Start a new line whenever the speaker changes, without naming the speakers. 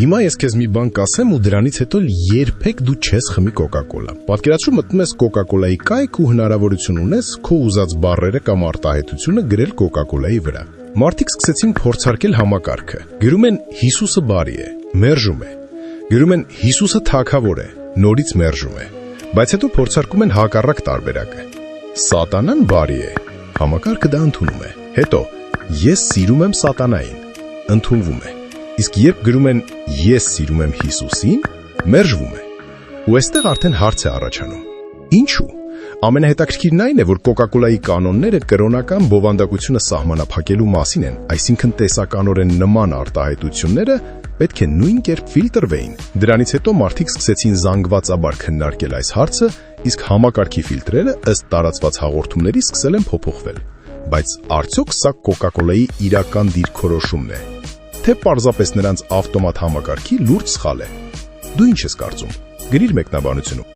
Հիմա ես քեզ մի բան կասեմ ու դրանից հետո երբեք դու չես խմի կոկա-կոլա։ Պատկերացրու մտնում ես կոկա-կոլայի կայք ու հնարավորություն ունես քո ուզած բառերը կամ արտահայտությունը գրել կոկա-կոլայի վրա։ Մարդիկ սկսեցին փորձարկել համակարգը։ Գրում են Հիսուսը բարի է, մերժում է։ Գրում են Հիսուսը թագավոր է, նորից մերժում է։ Բայց հետո փորձարկում են հակառակ տարբերակը։ Սատանան բարի է, համակարգը դա ընդունում է։ Հետո ես սիրում եմ սատանային, ընդունվում է։ Իսկ երբ գրում են ես սիրում եմ Հիսուսին, մերժվում է։ Ու այստեղ արդեն հարց է առաջանում. ինչու՞։ Ամենահետաքրքիրն այն է, որ կոկա-կոլայի կանոնները կրոնական բովանդակությունը սահմանափակելու մասին են, այսինքն տեսականորեն նման արտահայտությունները պետք է նույն կերպ ֆիլտրվեին։ Դրանից հետո մարդիկ սկսեցին զանգվածաբար քննարկել այս հարցը, իսկ համակարգի ֆիլտրերը ըստ տարածված հաղորդումների սկսել են փոփոխվել։ Բայց արդյոք սա կոկա-կոլայի իրական դիրքորոշումն է, թե պարզապես նրանց ավտոմատ համակարգի լուրջ սխալ է։ Դու ինչ ես կարծում։ Գրիր մեկնաբանությունում։